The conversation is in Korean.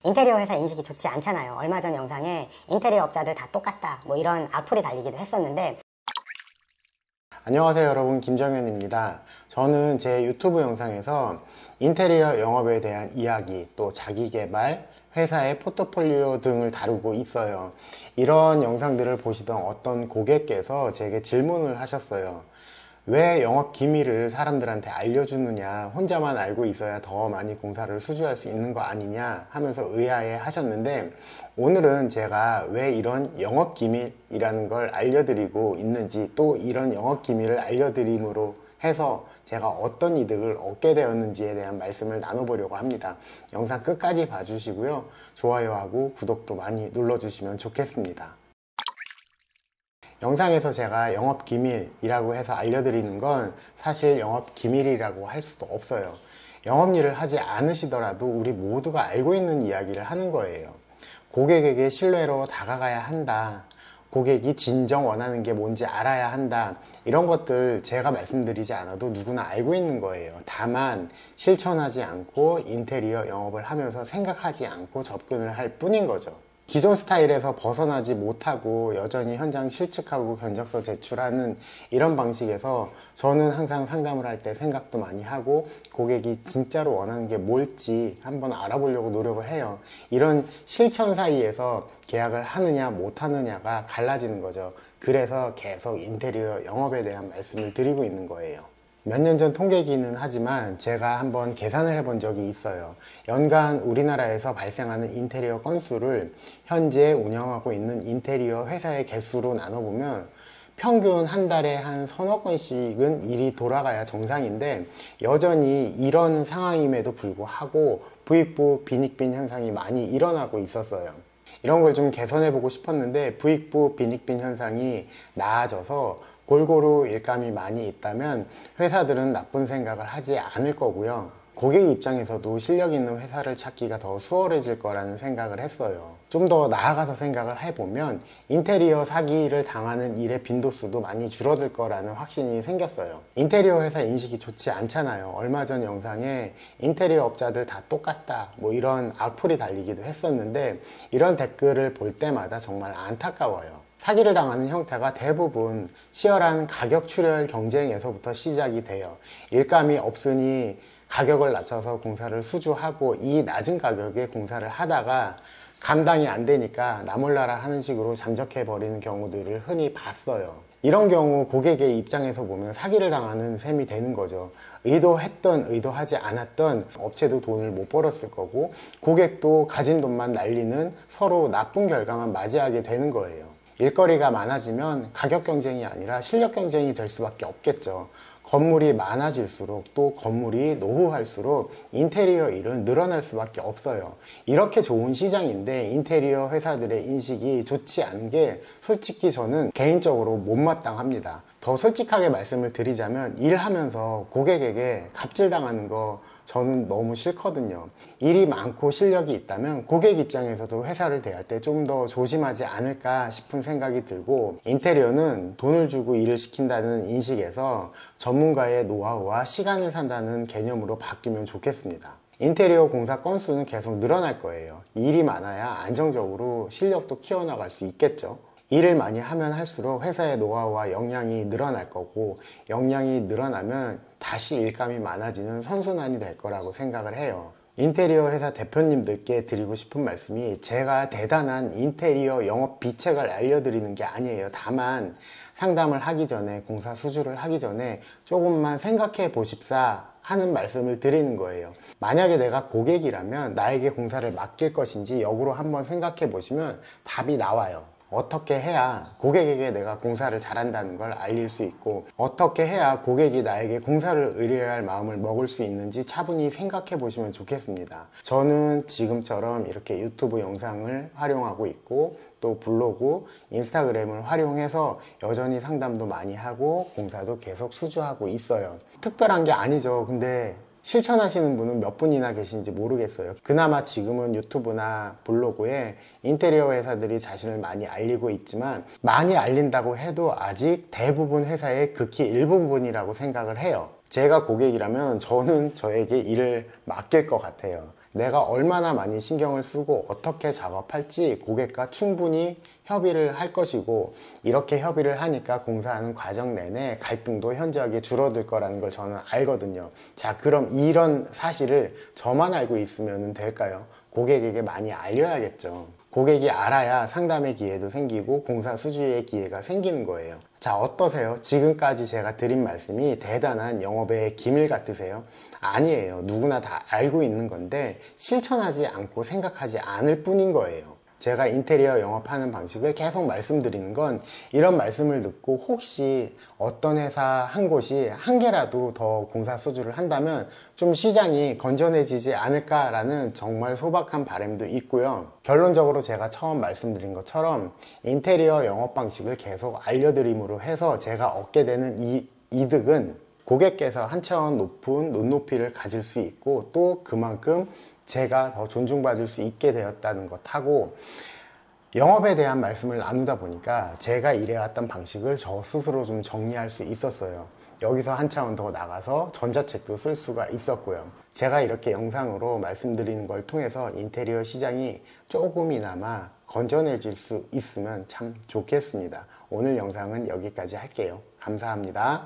인테리어 회사 인식이 좋지 않잖아요. 얼마 전 영상에 인테리어 업자들 다 똑같다 뭐 이런 악플이 달리기도 했었는데. 안녕하세요 여러분, 김정현입니다. 저는 제 유튜브 영상에서 인테리어 영업에 대한 이야기, 또 자기계발, 회사의 포트폴리오 등을 다루고 있어요. 이런 영상들을 보시던 어떤 고객께서 제게 질문을 하셨어요. 왜 영업 기밀을 사람들한테 알려주느냐, 혼자만 알고 있어야 더 많이 공사를 수주할 수 있는 거 아니냐 하면서 의아해 하셨는데, 오늘은 제가 왜 이런 영업 기밀이라는 걸 알려드리고 있는지, 또 이런 영업 기밀을 알려드림으로 해서 제가 어떤 이득을 얻게 되었는지에 대한 말씀을 나눠보려고 합니다. 영상 끝까지 봐주시고요, 좋아요하고 구독도 많이 눌러주시면 좋겠습니다. 영상에서 제가 영업기밀이라고 해서 알려드리는 건 사실 영업기밀이라고 할 수도 없어요. 영업일을 하지 않으시더라도 우리 모두가 알고 있는 이야기를 하는 거예요. 고객에게 신뢰로 다가가야 한다. 고객이 진정 원하는 게 뭔지 알아야 한다. 이런 것들 제가 말씀드리지 않아도 누구나 알고 있는 거예요. 다만 실천하지 않고 인테리어 영업을 하면서 생각하지 않고 접근을 할 뿐인 거죠. 기존 스타일에서 벗어나지 못하고 여전히 현장 실측하고 견적서 제출하는 이런 방식에서 저는 항상 상담을 할 때 생각도 많이 하고 고객이 진짜로 원하는 게 뭘지 한번 알아보려고 노력을 해요. 이런 실천 사이에서 계약을 하느냐 못하느냐가 갈라지는 거죠. 그래서 계속 인테리어 영업에 대한 말씀을 드리고 있는 거예요. 몇 년 전 통계기는 하지만 제가 한번 계산을 해본 적이 있어요. 연간 우리나라에서 발생하는 인테리어 건수를 현재 운영하고 있는 인테리어 회사의 개수로 나눠보면 평균 한 달에 한 서너 건씩은 일이 돌아가야 정상인데, 여전히 이런 상황임에도 불구하고 부익부 빈익빈 현상이 많이 일어나고 있었어요. 이런 걸 좀 개선해 보고 싶었는데 부익부 빈익빈 현상이 나아져서 골고루 일감이 많이 있다면 회사들은 나쁜 생각을 하지 않을 거고요. 고객 입장에서도 실력 있는 회사를 찾기가 더 수월해질 거라는 생각을 했어요. 좀 더 나아가서 생각을 해보면 인테리어 사기를 당하는 일의 빈도수도 많이 줄어들 거라는 확신이 생겼어요. 인테리어 회사 인식이 좋지 않잖아요. 얼마 전 영상에 인테리어 업자들 다 똑같다 뭐 이런 악플이 달리기도 했었는데, 이런 댓글을 볼 때마다 정말 안타까워요. 사기를 당하는 형태가 대부분 치열한 가격 출혈 경쟁에서부터 시작이 돼요. 일감이 없으니 가격을 낮춰서 공사를 수주하고 이 낮은 가격에 공사를 하다가 감당이 안 되니까 나 몰라라 하는 식으로 잠적해 버리는 경우들을 흔히 봤어요. 이런 경우 고객의 입장에서 보면 사기를 당하는 셈이 되는 거죠. 의도했던 의도하지 않았던 업체도 돈을 못 벌었을 거고, 고객도 가진 돈만 날리는 서로 나쁜 결과만 맞이하게 되는 거예요. 일거리가 많아지면 가격 경쟁이 아니라 실력 경쟁이 될 수밖에 없겠죠. 건물이 많아질수록, 또 건물이 노후할수록 인테리어 일은 늘어날 수밖에 없어요. 이렇게 좋은 시장인데 인테리어 회사들의 인식이 좋지 않은 게 솔직히 저는 개인적으로 못마땅합니다. 더 솔직하게 말씀을 드리자면 일하면서 고객에게 갑질당하는 거 저는 너무 싫거든요. 일이 많고 실력이 있다면 고객 입장에서도 회사를 대할 때 좀 더 조심하지 않을까 싶은 생각이 들고, 인테리어는 돈을 주고 일을 시킨다는 인식에서 전문가의 노하우와 시간을 산다는 개념으로 바뀌면 좋겠습니다. 인테리어 공사 건수는 계속 늘어날 거예요. 일이 많아야 안정적으로 실력도 키워나갈 수 있겠죠. 일을 많이 하면 할수록 회사의 노하우와 역량이 늘어날 거고, 역량이 늘어나면 다시 일감이 많아지는 선순환이 될 거라고 생각을 해요. 인테리어 회사 대표님들께 드리고 싶은 말씀이, 제가 대단한 인테리어 영업 비책을 알려드리는 게 아니에요. 다만 상담을 하기 전에, 공사 수주를 하기 전에 조금만 생각해 보십사 하는 말씀을 드리는 거예요. 만약에 내가 고객이라면 나에게 공사를 맡길 것인지 역으로 한번 생각해 보시면 답이 나와요. 어떻게 해야 고객에게 내가 공사를 잘한다는 걸 알릴 수 있고, 어떻게 해야 고객이 나에게 공사를 의뢰할 마음을 먹을 수 있는지 차분히 생각해 보시면 좋겠습니다. 저는 지금처럼 이렇게 유튜브 영상을 활용하고 있고, 또 블로그, 인스타그램을 활용해서 여전히 상담도 많이 하고 공사도 계속 수주하고 있어요. 특별한 게 아니죠. 근데 실천하시는 분은 몇 분이나 계신지 모르겠어요. 그나마 지금은 유튜브나 블로그에 인테리어 회사들이 자신을 많이 알리고 있지만, 많이 알린다고 해도 아직 대부분 회사의 극히 일부분이라고 생각을 해요. 제가 고객이라면 저는 저에게 일을 맡길 것 같아요. 내가 얼마나 많이 신경을 쓰고 어떻게 작업할지 고객과 충분히 협의를 할 것이고, 이렇게 협의를 하니까 공사하는 과정 내내 갈등도 현저하게 줄어들 거라는 걸 저는 알거든요. 자, 그럼 이런 사실을 저만 알고 있으면 될까요? 고객에게 많이 알려야겠죠. 고객이 알아야 상담의 기회도 생기고 공사 수주의 기회가 생기는 거예요. 자, 어떠세요? 지금까지 제가 드린 말씀이 대단한 영업의 기밀 같으세요? 아니에요. 누구나 다 알고 있는 건데 실천하지 않고 생각하지 않을 뿐인 거예요. 제가 인테리어 영업하는 방식을 계속 말씀드리는 건 이런 말씀을 듣고 혹시 어떤 회사 한 곳이 한 개라도 더 공사 수주를 한다면 좀 시장이 건전해지지 않을까라는 정말 소박한 바람도 있고요. 결론적으로 제가 처음 말씀드린 것처럼 인테리어 영업 방식을 계속 알려드림으로 해서 제가 얻게 되는 이득은 고객께서 한 차원 높은 눈높이를 가질 수 있고, 또 그만큼 제가 더 존중받을 수 있게 되었다는 것하고, 영업에 대한 말씀을 나누다 보니까 제가 일해왔던 방식을 저 스스로 좀 정리할 수 있었어요. 여기서 한 차원 더 나가서 전자책도 쓸 수가 있었고요. 제가 이렇게 영상으로 말씀드리는 걸 통해서 인테리어 시장이 조금이나마 건전해질 수 있으면 참 좋겠습니다. 오늘 영상은 여기까지 할게요. 감사합니다.